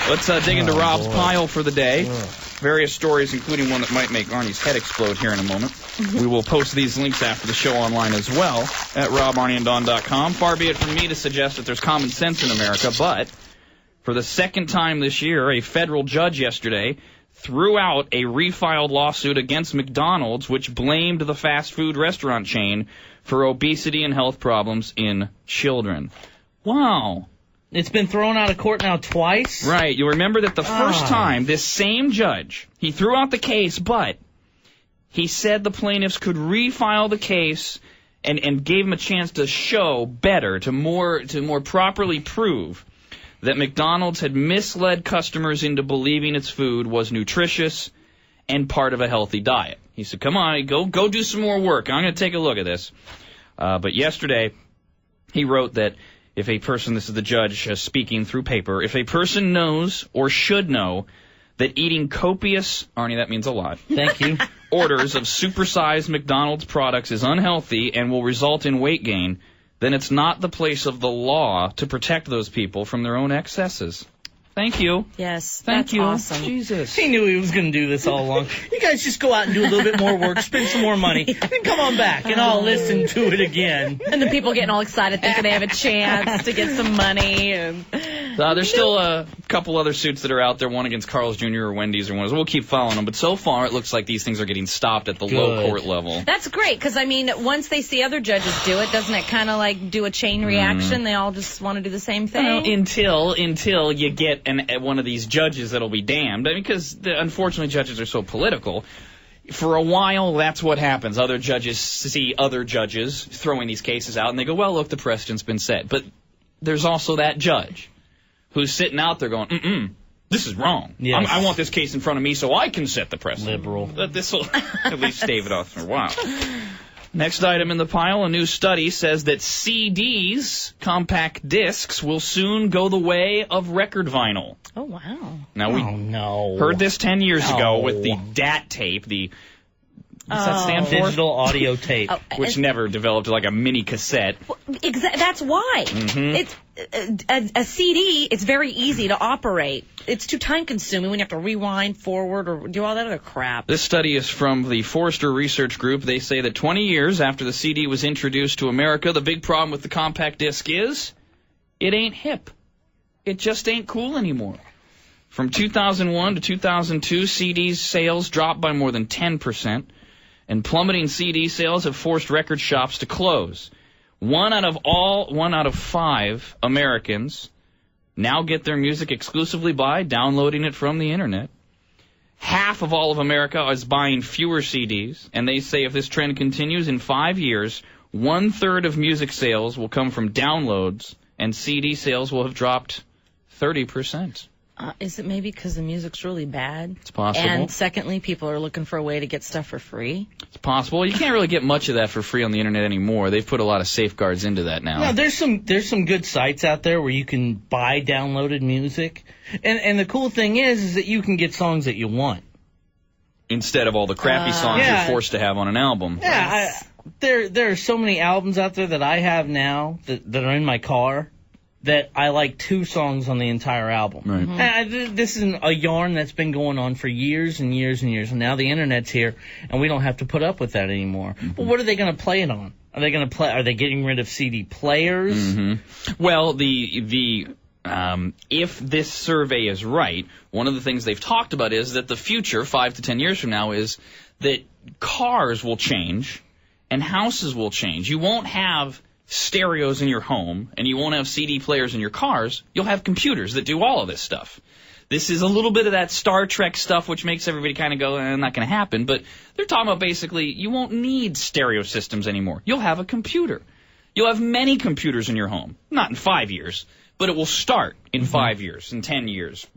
Let's dig into Rob's pile for the day. Various stories, including one that might make Arnie's head explode here in a moment. We will post these links after the show online as well at robarnieanddawn.com. Far be it from me to suggest that there's common sense in America, but for the second time this year, a federal judge yesterday threw out a refiled lawsuit against McDonald's, which blamed the fast food restaurant chain for obesity and health problems in children. Wow. It's been thrown out of court now twice? Right. You remember that the first time, this same judge, he threw out the case, but he said the plaintiffs could refile the case and gave them a chance to show better, to more properly prove that McDonald's had misled customers into believing its food was nutritious and part of a healthy diet. He said, come on, go do some more work. I'm going to take a look at this. But yesterday, he wrote that if a person, this is the judge speaking through paper, if a person knows or should know that eating copious, Arnie, that means a lot. Thank you. Orders of supersized McDonald's products is unhealthy and will result in weight gain, then it's not the place of the law to protect those people from their own excesses. Thank you. Yes, Thank you. Awesome. Jesus. He knew he was going to do this all along. You guys just go out and do a little bit more work, spend some more money, and come on back, and I'll listen to it again. And the people getting all excited thinking they have a chance to get some money. And there's still a couple other suits that are out there, one against Carl's Jr. or Wendy's or one. We'll keep following them, but so far it looks like these things are getting stopped at the low court level. That's great, because, I mean, once they see other judges do it, doesn't it kind of like do a chain reaction? They all just want to do the same thing? Well, until you get one of these judges that'll be damned, because unfortunately judges are so political. For a while, that's what happens. Other judges see other judges throwing these cases out, and they go, well, look, the precedent's been set. But there's also that judge who's sitting out there going, this is wrong. Yes. I want this case in front of me so I can set the precedent. Liberal. This will at least stave it off for a while. Next item in the pile, a new study says that CDs, compact discs, will soon go the way of record vinyl. Oh, wow. Now, we heard this 10 years ago with the DAT tape, what's that stand for? Digital audio tape. Which never developed like a mini cassette. That's why. It's a CD, it's very easy to operate. It's too time-consuming when you have to rewind, forward, or do all that other crap. This study is from the Forrester Research Group. They say that 20 years after the CD was introduced to America, the big problem with the compact disc is it ain't hip. It just ain't cool anymore. From 2001 to 2002, CDs sales dropped by more than 10%. And plummeting CD sales have forced record shops to close. One out of 5 Americans now get their music exclusively by downloading it from the internet. Half of all of America is buying fewer CDs, and they say if this trend continues in 5 years, 1/3 of music sales will come from downloads, and CD sales will have dropped 30%. Is it maybe because the music's really bad? It's possible. And secondly, people are looking for a way to get stuff for free? It's possible. You can't really get much of that for free on the internet anymore. They've put a lot of safeguards into that now. No, there's some good sites out there where you can buy downloaded music. And the cool thing is that you can get songs that you want. Instead of all the crappy songs you're forced to have on an album. Yeah, there are so many albums out there that I have now that are in my car that I like 2 songs on the entire album. Right. And this is a yarn that's been going on for years and years and years, and now the internet's here, and we don't have to put up with that anymore. But what are they going to play it on? Are they getting rid of CD players? Well, if this survey is right, one of the things they've talked about is that the future, 5 to 10 years from now, is that cars will change and houses will change. You won't have stereos in your home, and you won't have CD players in your cars. You'll have computers that do all of this stuff. This is a little bit of that Star Trek stuff, which makes everybody kind of go, not going to happen. But they're talking about basically you won't need stereo systems anymore. You'll have a computer. You'll have many computers in your home. Not in 5 years, but it will start in 5 years, in 10 years,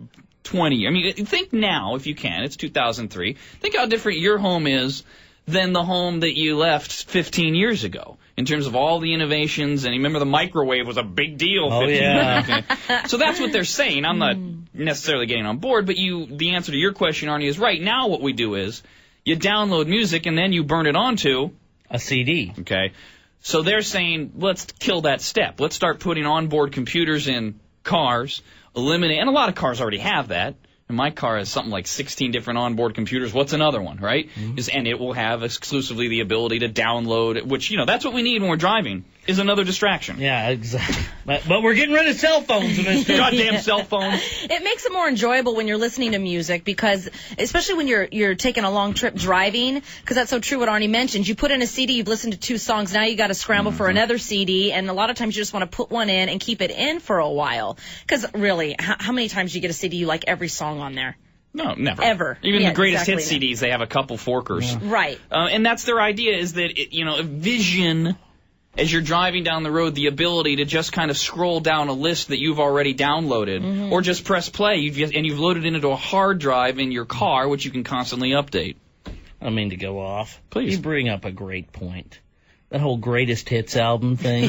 20. I mean, think now, if you can. It's 2003. Think how different your home is than the home that you left 15 years ago. In terms of all the innovations, and remember the microwave was a big deal. So that's what they're saying. I'm not necessarily getting on board, but the answer to your question, Arnie, is right now what we do is you download music and then you burn it onto a CD. Okay. So they're saying, let's kill that step. Let's start putting onboard computers in cars, eliminate, and a lot of cars already have that. And my car has something like 16 different onboard computers. What's another one, right? And it will have exclusively the ability to download, which, that's what we need when we're driving, is another distraction. Yeah, exactly. But we're getting rid of cell phones in this goddamn cell phones. It makes it more enjoyable when you're listening to music because, especially when you're taking a long trip driving, because that's so true what Arnie mentioned. You put in a CD, you've listened to 2 songs, now you got to scramble for another CD, and a lot of times you just want to put one in and keep it in for a while. Because really, how many times do you get a CD you like every song on there? No, never. Ever. Even the greatest hit CDs, they have a couple forkers. Yeah. Right. And that's their idea, is that, vision, as you're driving down the road, the ability to just kind of scroll down a list that you've already downloaded, or just press play, you've loaded it into a hard drive in your car, which you can constantly update. I don't mean to go off. Please. You bring up a great point. That whole greatest hits album thing.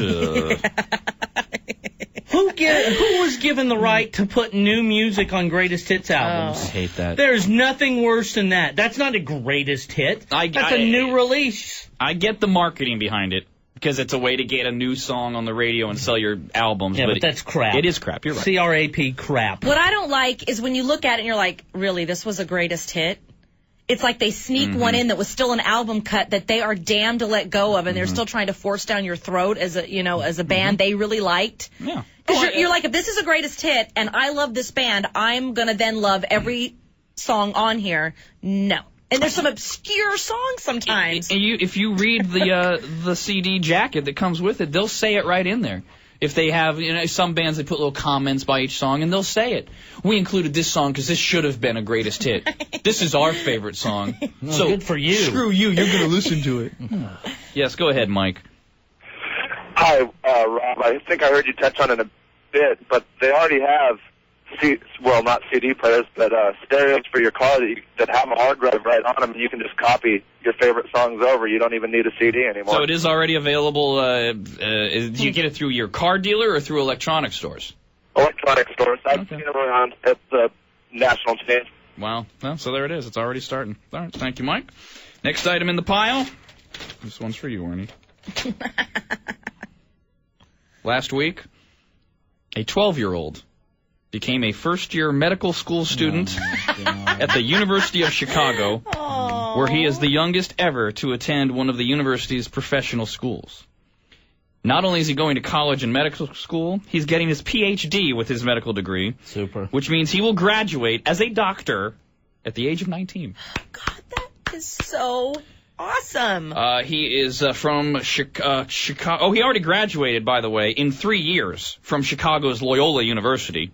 Who was given the right to put new music on greatest hits albums? I hate that. There's nothing worse than that. That's not a greatest hit. That's a new release. I get the marketing behind it, because it's a way to get a new song on the radio and sell your albums. Yeah, but that's crap. It is crap. You're right. C-R-A-P, crap. What I don't like is when you look at it and you're like, really, this was a greatest hit? It's like they sneak one in that was still an album cut that they are damned to let go of, and they're still trying to force down your throat as a band they really liked. Yeah. Because you're like, if this is a greatest hit and I love this band, I'm going to then love every song on here. No. And there's some obscure songs sometimes. And if you read the CD jacket that comes with it, they'll say it right in there. If they have, some bands, they put little comments by each song, and they'll say it. We included this song because this should have been a greatest hit. This is our favorite song. Well, so good for you. Screw you. You're going to listen to it. Yes, go ahead, Mike. Hi, Rob. I think I heard you touch on it a bit, but they already have, not CD players, but stereos for your car that have a hard drive right on them. You can just copy your favorite songs over. You don't even need a CD anymore. So it is already available. Do you get it through your car dealer or through electronic stores? Electronic stores. I've seen them around at the national chain. Wow. Well, so there it is. It's already starting. All right. Thank you, Mike. Next item in the pile. This one's for you, Arnie. Last week, a 12-year-old became a first-year medical school student at the University of Chicago, where he is the youngest ever to attend one of the university's professional schools. Not only is he going to college and medical school, he's getting his Ph.D. with his medical degree. Super. Which means he will graduate as a doctor at the age of 19. God, that is so awesome. He is from Chicago. Oh, he already graduated, by the way, in 3 years from Chicago's Loyola University.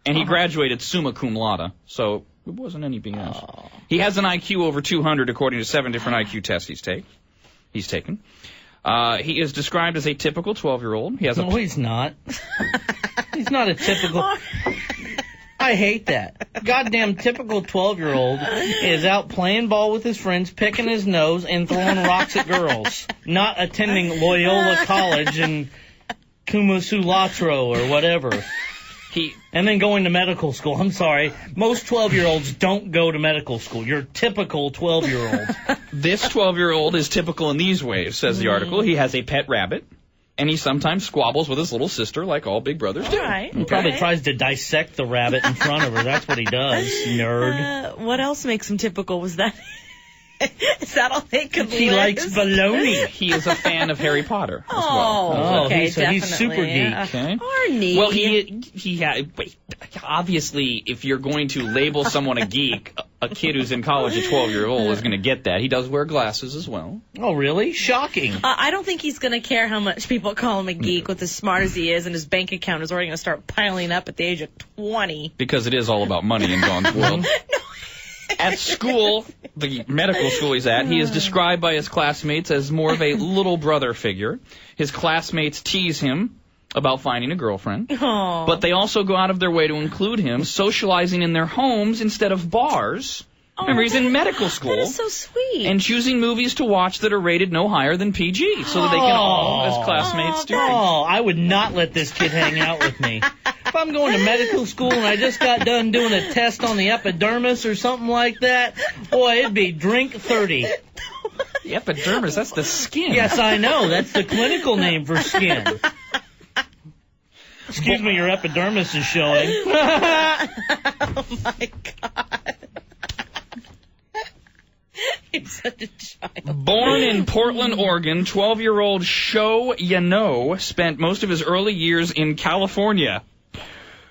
And he graduated summa cum laude, so it wasn't any BS. He has an IQ over 200, according to 7 different IQ tests he's taken. He is described as a typical 12-year-old. No, he's not. He's not a typical... I hate that. Goddamn typical 12-year-old is out playing ball with his friends, picking his nose, and throwing rocks at girls. Not attending Loyola College in Kumasulatro or whatever. And then going to medical school. I'm sorry. Most 12-year-olds don't go to medical school. You're typical 12-year-old. This 12-year-old is typical in these ways, says the article. He has a pet rabbit, and he sometimes squabbles with his little sister like all big brothers do. Right. He probably tries to dissect the rabbit in front of her. That's what he does, nerd. What else makes him typical? Was that... Is that all they could list? He likes baloney. He is a fan of Harry Potter as well. Oh, okay, he's super geek. Okay. Arnie. Well, obviously, if you're going to label someone a geek, a kid who's in college, a 12-year-old, is going to get that. He does wear glasses as well. Oh, really? Shocking. I don't think he's going to care how much people call him a geek with as smart as he is, and his bank account is already going to start piling up at the age of 20. Because it is all about money in Dawn's world. No. At school, the medical school he's at, he is described by his classmates as more of a little brother figure. His classmates tease him about finding a girlfriend. Aww. But they also go out of their way to include him socializing in their homes instead of bars. Remember, he's in medical school. That is so sweet. And choosing movies to watch that are rated no higher than PG so that they can all, as classmates, do. Oh, I would not let this kid hang out with me. If I'm going to medical school and I just got done doing a test on the epidermis or something like that, boy, it'd be drink 30. The epidermis, that's the skin. Yes, I know. That's the clinical name for skin. Excuse me, your epidermis is showing. Oh, my God. You're such a child. Born in Portland, Oregon, 12-year-old Sho Yano spent most of his early years in California,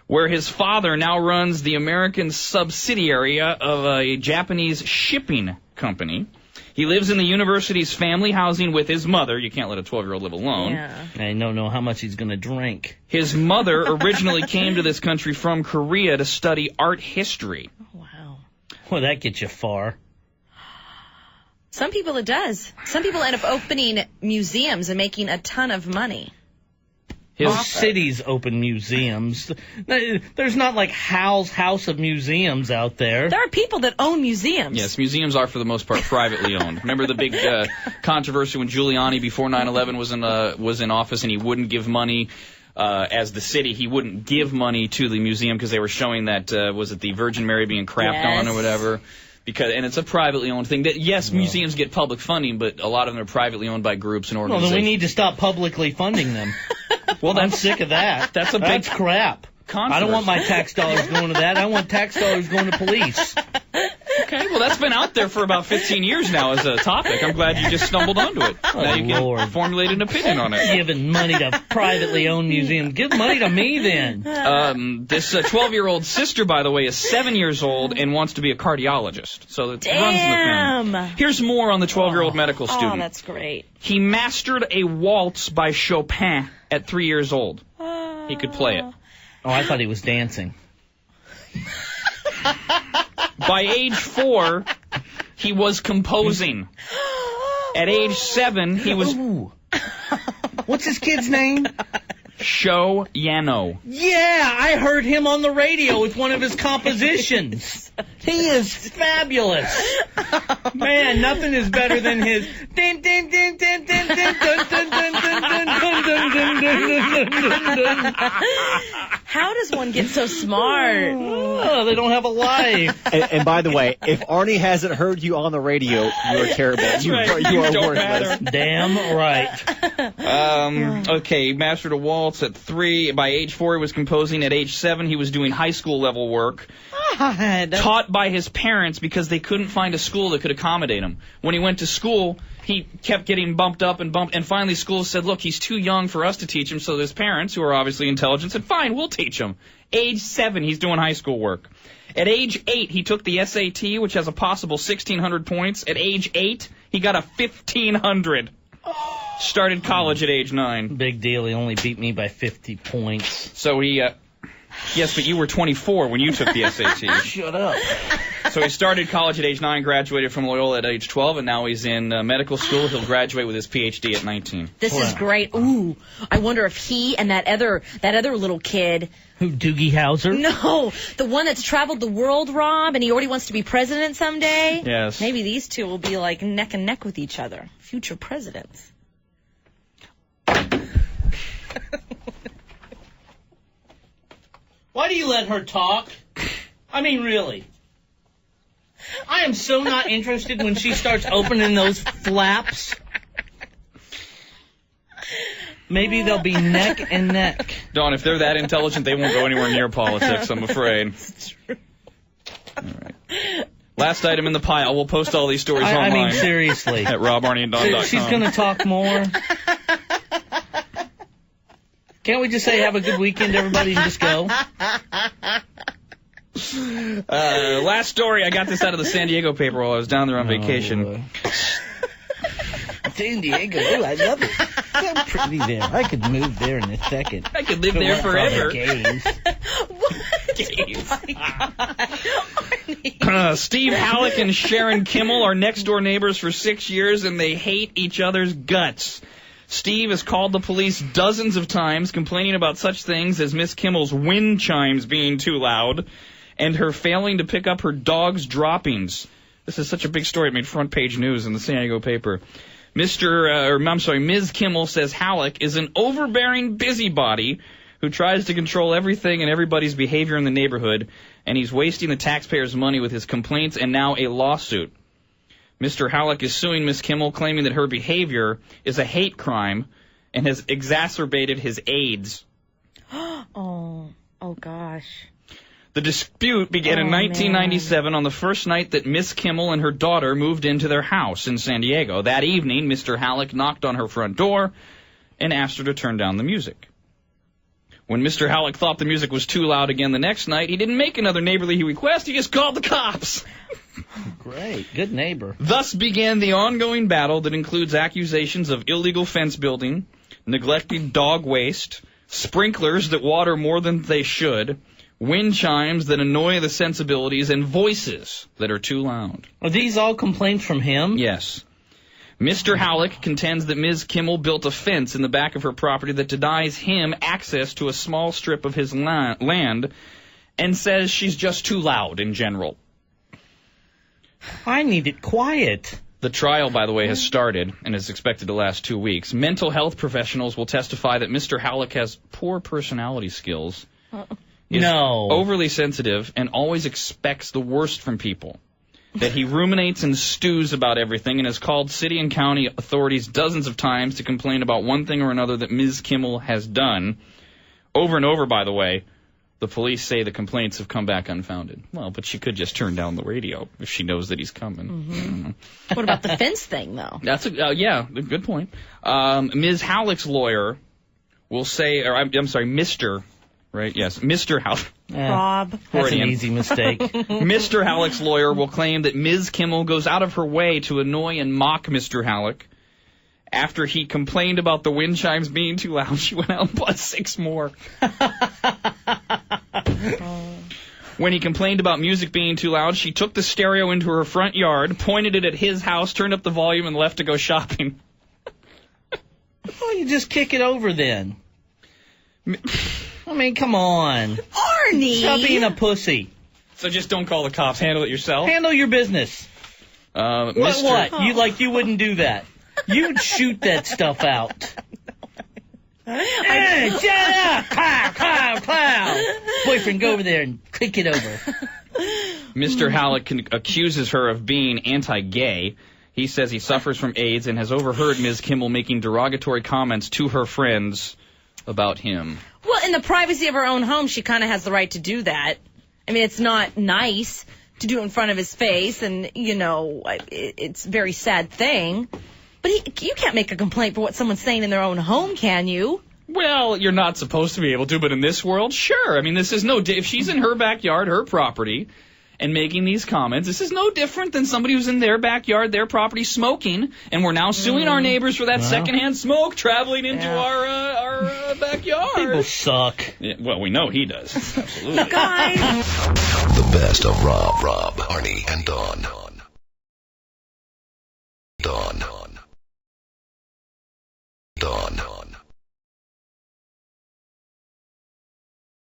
where his father now runs the American subsidiary of a Japanese shipping company. He lives in the university's family housing with his mother. You can't let a 12-year-old live alone. Yeah. I don't know how much he's going to drink. His mother originally came to this country from Korea to study art history. Oh, wow. Well, that gets you far. Some people it does. Some people end up opening museums and making a ton of money. Most cities open museums. There's not like Hal's House of Museums out there. There are people that own museums. Yes, museums are for the most part privately owned. Remember the big controversy when Giuliani before 9/11 was in office and he wouldn't give money as the city. He wouldn't give money to the museum because they were showing that was it the Virgin Mary being crapped on or whatever. And it's a privately owned thing. Yes, museums get public funding, but a lot of them are privately owned by groups and organizations. Well, then we need to stop publicly funding them. Well, I'm sick of that. That's crap. I don't want my tax dollars going to that. I want tax dollars going to police. Okay, well, that's been out there for about 15 years now as a topic. I'm glad you just stumbled onto it. Now you can formulate an opinion on it. Giving money to privately owned museums. Give money to me, then. This 12-year-old sister, by the way, is 7 years old and wants to be a cardiologist. So it runs in the family. Here's more on the 12-year-old medical student. Oh, that's great. He mastered a waltz by Chopin at 3 years old. He could play it. Oh, I thought he was dancing. By age 4, he was composing. At age 7, he was... Ooh. What's his kid's name? Sho Yano. Yeah, I heard him on the radio with one of his compositions. He is fabulous. Man, nothing is better than his... How does one get so smart? Oh, they don't have a life. And by the way, if Arnie hasn't heard you on the radio, you are terrible. You are worthless. Damn right. Okay, he mastered a waltz at 3. By age 4, he was composing. At age 7, he was doing high school level work. Taught by his parents because they couldn't find a school that could accommodate him. When he went to school, he kept getting bumped up, and finally school said, look, he's too young for us to teach him, so his parents, who are obviously intelligent, said, fine, we'll teach him. Age 7, he's doing high school work. At age 8, he took the SAT, which has a possible 1,600 points. At age 8, he got a 1,500. Started college at age 9. Big deal, he only beat me by 50 points. So he... Yes, but you were 24 when you took the SAT. Shut up. So he started college at age 9, graduated from Loyola at age 12, and now he's in medical school. He'll graduate with his PhD at 19. This is great. Ooh, I wonder if he and that other little kid... Who, Doogie Howser? No, the one that's traveled the world, Rob, and he already wants to be president someday. Yes. Maybe these two will be like neck and neck with each other. Future presidents. Why do you let her talk? I mean, really. I am so not interested when she starts opening those flaps. Maybe they'll be neck and neck. Dawn, if they're that intelligent, they won't go anywhere near politics, I'm afraid. It's true. All right. Last item in the pile. We'll post all these stories online. I mean, seriously. At RobArnieandDawn.com. She's going to talk more. Can't we just say have a good weekend, everybody, and just go? Last story. I got this out of the San Diego paper while I was down there on vacation. San Diego, oh, I love it. So pretty there. I could move there in a second. I could live there forever. Steve Halleck and Sharon Kimmel are next-door neighbors for 6 years, and they hate each other's guts. Steve has called the police dozens of times, complaining about such things as Miss Kimmel's wind chimes being too loud and her failing to pick up her dog's droppings. This is such a big story. It made front-page news in the San Diego paper. Ms. Kimmel says Halleck is an overbearing busybody who tries to control everything and everybody's behavior in the neighborhood, and he's wasting the taxpayers' money with his complaints and now a lawsuit. Mr. Halleck is suing Ms. Kimmel, claiming that her behavior is a hate crime and has exacerbated his AIDS. Oh, Oh, gosh. The dispute began in 1997 on the first night that Miss Kimmel and her daughter moved into their house in San Diego. That evening, Mr. Halleck knocked on her front door and asked her to turn down the music. When Mr. Halleck thought the music was too loud again the next night, he didn't make another neighborly request, he just called the cops. Great. Good neighbor. Thus began the ongoing battle that includes accusations of illegal fence building, neglected dog waste, sprinklers that water more than they should, wind chimes that annoy the sensibilities, and voices that are too loud. Are these all complaints from him? Yes. Mr. Halleck contends that Ms. Kimmel built a fence in the back of her property that denies him access to a small strip of his land and says she's just too loud in general. I need it quiet. The trial, by the way, has started and is expected to last 2 weeks. Mental health professionals will testify that Mr. Halleck has poor personality skills, is overly sensitive, and always expects the worst from people. That he ruminates and stews about everything and has called city and county authorities dozens of times to complain about one thing or another that Ms. Kimmel has done. Over and over, by the way, the police say the complaints have come back unfounded. Well, but she could just turn down the radio if she knows that he's coming. Mm-hmm. What about the fence thing, though? That's yeah, good point. Ms. Halleck's lawyer will say, or I'm sorry, Mr. Right? Yes, Mr. Halleck. Rob. That's an easy mistake. Mr. Halleck's lawyer will claim that Ms. Kimmel goes out of her way to annoy and mock Mr. Halleck. After he complained about the wind chimes being too loud, she went out and bought 6 more. When he complained about music being too loud, she took the stereo into her front yard, pointed it at his house, turned up the volume, and left to go shopping. Well, you just kick it over then. I mean, come on. Arnie! Stop being a pussy. So just don't call the cops. Handle it yourself. Handle your business. What? You wouldn't do that. You'd shoot that stuff out. Hey, shut up! Clow! Boyfriend, go over there and kick it over. Mr. Halleck accuses her of being anti-gay. He says he suffers from AIDS and has overheard Ms. Kimmel making derogatory comments to her friends about him. Well, in the privacy of her own home, she kind of has the right to do that. I mean, it's not nice to do it in front of his face, and, you know, it's a very sad thing. But you can't make a complaint for what someone's saying in their own home, can you? Well, you're not supposed to be able to, but in this world, sure. I mean, this is if she's in her backyard, her property, and making these comments, this is no different than somebody who's in their backyard, their property, smoking, and we're now suing our neighbors for that secondhand smoke traveling into our backyard. People suck. Yeah, well, we know he does. Absolutely. Guys. The best of Rob, Arnie, and Dawn.